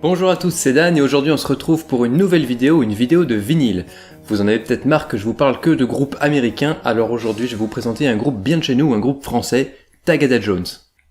Bonjour à tous, c'est Dan et aujourd'hui on se retrouve pour une nouvelle vidéo, une vidéo de vinyle. Vous en avez peut-être marre que je vous parle que de groupes américains, alors aujourd'hui je vais vous présenter un groupe bien de chez nous, un groupe français, Tagada Jones.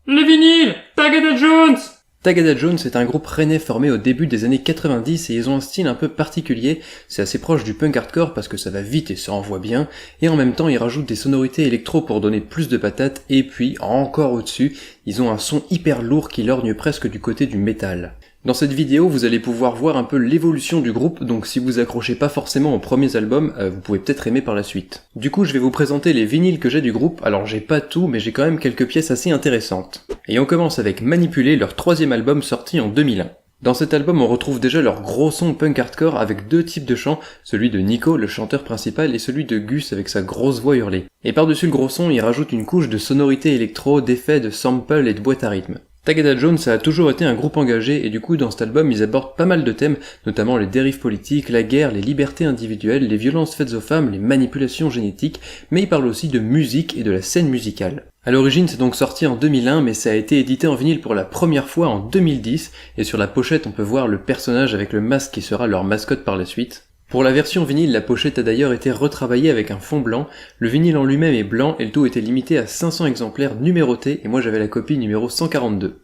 Le vinyle, Tagada Jones. Tagada Jones est un groupe rennais formé au début des années 90 et ils ont un style un peu particulier, c'est assez proche du punk hardcore parce que ça va vite et ça envoie bien, et en même temps ils rajoutent des sonorités électro pour donner plus de patates, et puis encore au-dessus, ils ont un son hyper lourd qui lorgne presque du côté du métal. Dans cette vidéo, vous allez pouvoir voir un peu l'évolution du groupe, donc si vous accrochez pas forcément aux premiers albums, vous pouvez peut-être aimer par la suite. Du coup, je vais vous présenter les vinyles que j'ai du groupe, alors j'ai pas tout, mais j'ai quand même quelques pièces assez intéressantes. Et on commence avec Manipuler, leur troisième album sorti en 2001. Dans cet album, on retrouve déjà leur gros son punk hardcore avec deux types de chants, celui de Nico, le chanteur principal, et celui de Gus avec sa grosse voix hurlée. Et par-dessus le gros son, il rajoute une couche de sonorités électro, d'effets, de samples et de boîtes à rythme. Tagada Jones a toujours été un groupe engagé et du coup dans cet album ils abordent pas mal de thèmes, notamment les dérives politiques, la guerre, les libertés individuelles, les violences faites aux femmes, les manipulations génétiques, mais ils parlent aussi de musique et de la scène musicale. À l'origine c'est donc sorti en 2001 mais ça a été édité en vinyle pour la première fois en 2010 et sur la pochette on peut voir le personnage avec le masque qui sera leur mascotte par la suite. Pour la version vinyle, la pochette a d'ailleurs été retravaillée avec un fond blanc, le vinyle en lui-même est blanc et le tout était limité à 500 exemplaires numérotés et moi j'avais la copie numéro 142.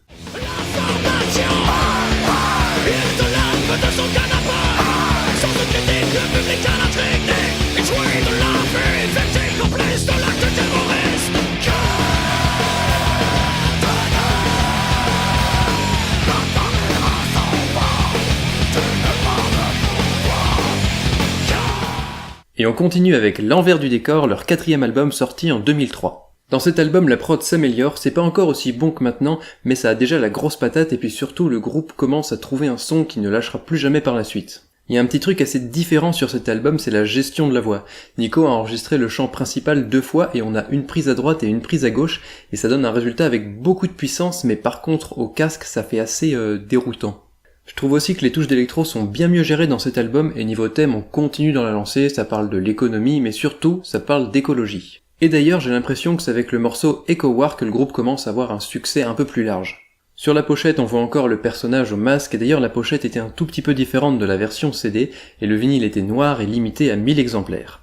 Et on continue avec L'envers du décor, leur quatrième album sorti en 2003. Dans cet album, la prod s'améliore, c'est pas encore aussi bon que maintenant, mais ça a déjà la grosse patate et puis surtout le groupe commence à trouver un son qui ne lâchera plus jamais par la suite. Il y a un petit truc assez différent sur cet album, c'est la gestion de la voix. Nico a enregistré le chant principal 2 fois et on a une prise à droite et une prise à gauche, et ça donne un résultat avec beaucoup de puissance, mais par contre au casque ça fait assez déroutant. Je trouve aussi que les touches d'électro sont bien mieux gérées dans cet album et niveau thème on continue dans la lancée, ça parle de l'économie mais surtout ça parle d'écologie. Et d'ailleurs j'ai l'impression que c'est avec le morceau Echo War que le groupe commence à avoir un succès un peu plus large. Sur la pochette on voit encore le personnage au masque et d'ailleurs la pochette était un tout petit peu différente de la version CD et le vinyle était noir et limité à 1000 exemplaires.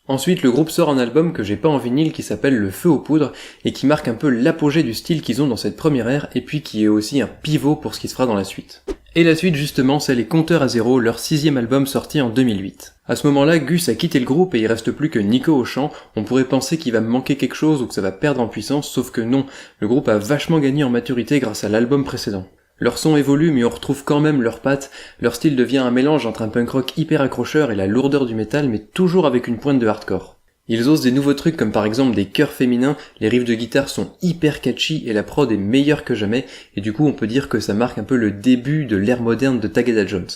Ensuite, le groupe sort un album que j'ai pas en vinyle qui s'appelle Le Feu aux Poudres et qui marque un peu l'apogée du style qu'ils ont dans cette première ère et puis qui est aussi un pivot pour ce qui se fera dans la suite. Et la suite justement, c'est Les Compteurs à Zéro, leur 6e album sorti en 2008. À ce moment-là, Gus a quitté le groupe et il reste plus que Nico au chant, on pourrait penser qu'il va me manquer quelque chose ou que ça va perdre en puissance, sauf que non, le groupe a vachement gagné en maturité grâce à l'album précédent. Leur son évolue mais on retrouve quand même leurs pattes, leur style devient un mélange entre un punk rock hyper accrocheur et la lourdeur du métal mais toujours avec une pointe de hardcore. Ils osent des nouveaux trucs comme par exemple des chœurs féminins, les riffs de guitare sont hyper catchy et la prod est meilleure que jamais et du coup on peut dire que ça marque un peu le début de l'ère moderne de Tagada Jones.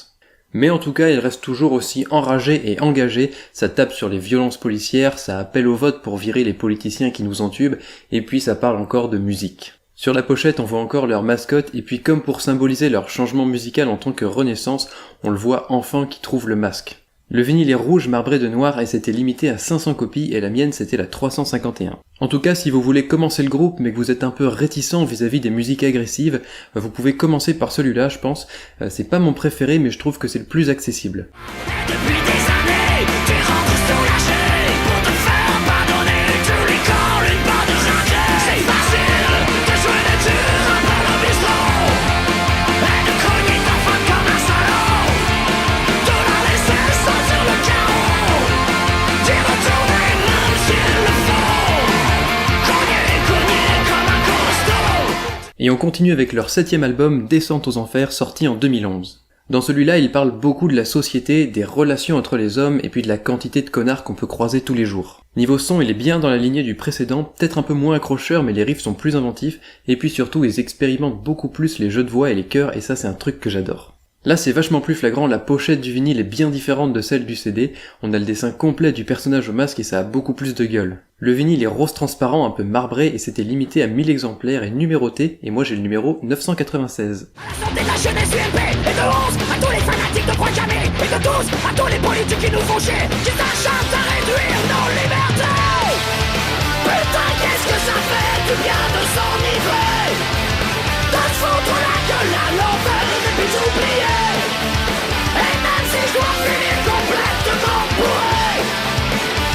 Mais en tout cas ils restent toujours aussi enragés et engagés, ça tape sur les violences policières, ça appelle au vote pour virer les politiciens qui nous entubent et puis ça parle encore de musique. Sur la pochette, on voit encore leur mascotte, et puis comme pour symboliser leur changement musical en tant que renaissance, on le voit enfin qui trouve le masque. Le vinyle est rouge marbré de noir et c'était limité à 500 copies et la mienne c'était la 351. En tout cas, si vous voulez commencer le groupe mais que vous êtes un peu réticent vis-à-vis des musiques agressives, vous pouvez commencer par celui-là je pense. C'est pas mon préféré mais je trouve que c'est le plus accessible. Depuis des années, tu rentres soulagé pour te faire pardonner tous les corps, une bande de raquets. C'est facile de jouer les durs un peu le bistrot et de cogner ta femme comme un salaud, de la laisser sortir le chaos, d'y retourner même s'il le faut, cogner comme un costaud. Et on continue avec leur 7e album, Descente aux Enfers, sorti en 2011. Dans celui-là, il parle beaucoup de la société, des relations entre les hommes et puis de la quantité de connards qu'on peut croiser tous les jours. Niveau son, il est bien dans la lignée du précédent, peut-être un peu moins accrocheur mais les riffs sont plus inventifs et puis surtout ils expérimentent beaucoup plus les jeux de voix et les chœurs et ça c'est un truc que j'adore. Là c'est vachement plus flagrant, la pochette du vinyle est bien différente de celle du CD, on a le dessin complet du personnage au masque et ça a beaucoup plus de gueule. Le vinyle est rose transparent, un peu marbré, et c'était limité à 1000 exemplaires et numéroté, et moi j'ai le numéro 996. À la santé de la jeunesse UMP et de 11 à tous les fanatiques de Croix-Camé et de 12 à tous les politiques qui nous font chier, qui s'acharnent à réduire nos libertés. Putain, qu'est-ce que ça fait du bien de s'enivrer, de se foutre la gueule à l'envers et puis d'oublier. Et même si je dois finir complètement bourré,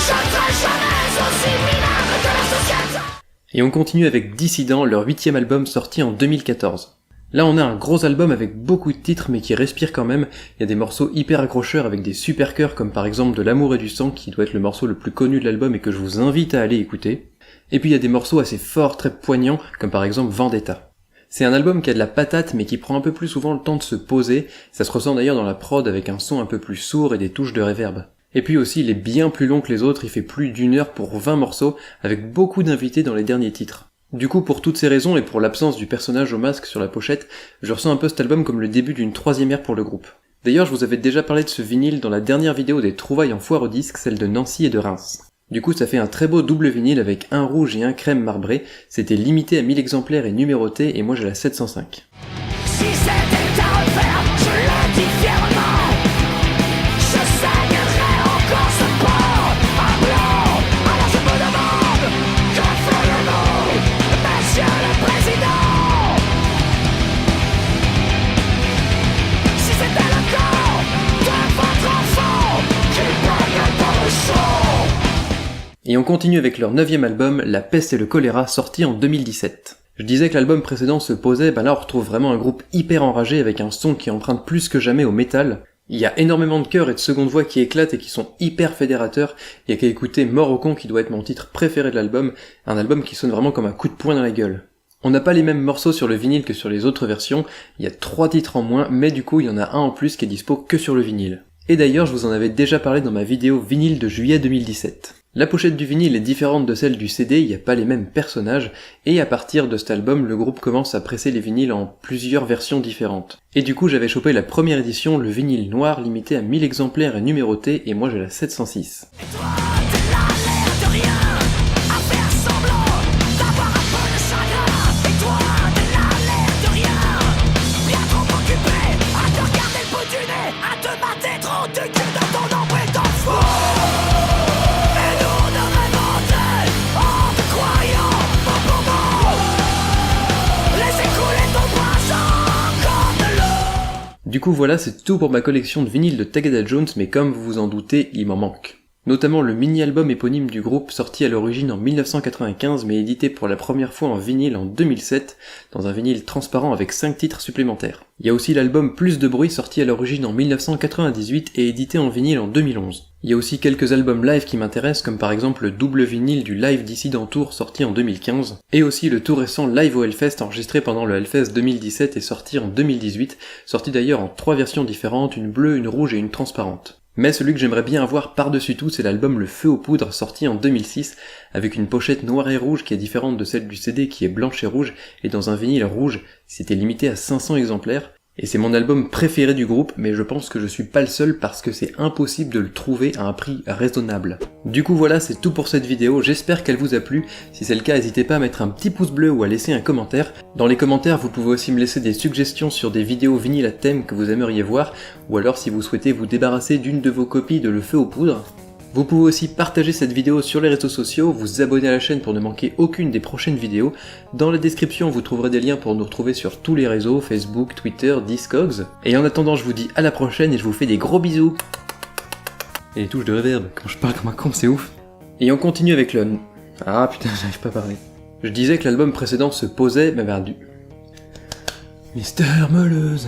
je ne serai jamais aussi minable que la société. Et on continue avec Dissident, leur 8ème album sorti en 2014. Là on a un gros album avec beaucoup de titres mais qui respire quand même, il y a des morceaux hyper accrocheurs avec des super chœurs comme par exemple De l'amour et du sang qui doit être le morceau le plus connu de l'album et que je vous invite à aller écouter. Et puis il y a des morceaux assez forts, très poignants, comme par exemple Vendetta. C'est un album qui a de la patate mais qui prend un peu plus souvent le temps de se poser, ça se ressent d'ailleurs dans la prod avec un son un peu plus sourd et des touches de reverb. Et puis aussi il est bien plus long que les autres, il fait plus d'1 heure pour 20 morceaux, avec beaucoup d'invités dans les derniers titres. Du coup, pour toutes ces raisons et pour l'absence du personnage au masque sur la pochette, je ressens un peu cet album comme le début d'une 3e ère pour le groupe. D'ailleurs, je vous avais déjà parlé de ce vinyle dans la dernière vidéo des trouvailles en foire au disque, celle de Nancy et de Reims. Du coup, ça fait un très beau double vinyle avec un rouge et un crème marbré, c'était limité à 1000 exemplaires et numéroté, et moi j'ai la 705. Si c'était à refaire, je le dis fièrement, je saignerai encore ce port à blanc. Alors je me demande, que ferions-nous, Monsieur le Président, si c'était le corps de votre enfant qui baigne dans le sang. Et on continue avec leur 9ème album, La peste et le choléra, sorti en 2017. Je disais que l'album précédent se posait, là on retrouve vraiment un groupe hyper enragé avec un son qui emprunte plus que jamais au métal. Il y a énormément de chœurs et de secondes voix qui éclatent et qui sont hyper fédérateurs, il y a qu'à écouter Mort au con qui doit être mon titre préféré de l'album, un album qui sonne vraiment comme un coup de poing dans la gueule. On n'a pas les mêmes morceaux sur le vinyle que sur les autres versions, il y a 3 titres en moins, mais du coup il y en a un en plus qui est dispo que sur le vinyle. Et d'ailleurs je vous en avais déjà parlé dans ma vidéo vinyle de juillet 2017. La pochette du vinyle est différente de celle du CD, il n'y a pas les mêmes personnages, et à partir de cet album, le groupe commence à presser les vinyles en plusieurs versions différentes. Et du coup, j'avais chopé la première édition, le vinyle noir, limité à 1000 exemplaires et numéroté, et moi j'ai la 706. Et toi, t'es là, l'air de rien, à faire semblant d'avoir un peu de chagrin. Et toi, t'es là, l'air de rien, bien trop occupé à te regarder le bout du nez, à te mater trop du cul de ton nombril d'enfant. Du coup voilà, c'est tout pour ma collection de vinyles de Tagada Jones, mais comme vous vous en doutez, il m'en manque. Notamment le mini-album éponyme du groupe, sorti à l'origine en 1995, mais édité pour la première fois en vinyle en 2007, dans un vinyle transparent avec 5 titres supplémentaires. Il y a aussi l'album Plus de bruit, sorti à l'origine en 1998 et édité en vinyle en 2011. Il y a aussi quelques albums live qui m'intéressent, comme par exemple le double vinyle du Live Dissident Tour sorti en 2015, et aussi le tout récent Live au Hellfest enregistré pendant le Hellfest 2017 et sorti en 2018, sorti d'ailleurs en 3 versions différentes, une bleue, une rouge et une transparente. Mais celui que j'aimerais bien avoir par-dessus tout, c'est l'album Le Feu aux Poudres, sorti en 2006, avec une pochette noire et rouge qui est différente de celle du CD qui est blanche et rouge, et dans un vinyle rouge, c'était limité à 500 exemplaires, et c'est mon album préféré du groupe, mais je pense que je suis pas le seul parce que c'est impossible de le trouver à un prix raisonnable. Du coup voilà, c'est tout pour cette vidéo, j'espère qu'elle vous a plu. Si c'est le cas, n'hésitez pas à mettre un petit pouce bleu ou à laisser un commentaire. Dans les commentaires, vous pouvez aussi me laisser des suggestions sur des vidéos vinyles à thème que vous aimeriez voir, ou alors si vous souhaitez vous débarrasser d'une de vos copies de Le Feu aux Poudres. Vous pouvez aussi partager cette vidéo sur les réseaux sociaux, vous abonner à la chaîne pour ne manquer aucune des prochaines vidéos. Dans la description, vous trouverez des liens pour nous retrouver sur tous les réseaux, Facebook, Twitter, Discogs. Et en attendant, je vous dis à la prochaine et je vous fais des gros bisous. Et les touches de reverb, quand je parle comme un con, c'est ouf. Et on continue avec le... Ah putain, j'arrive pas à parler. Je disais que l'album précédent se posait, mais vers du... Mister Meuleuse,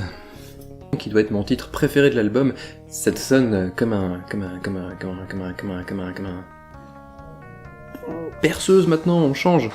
qui doit être mon titre préféré de l'album, ça sonne comme un perceuse maintenant, on change.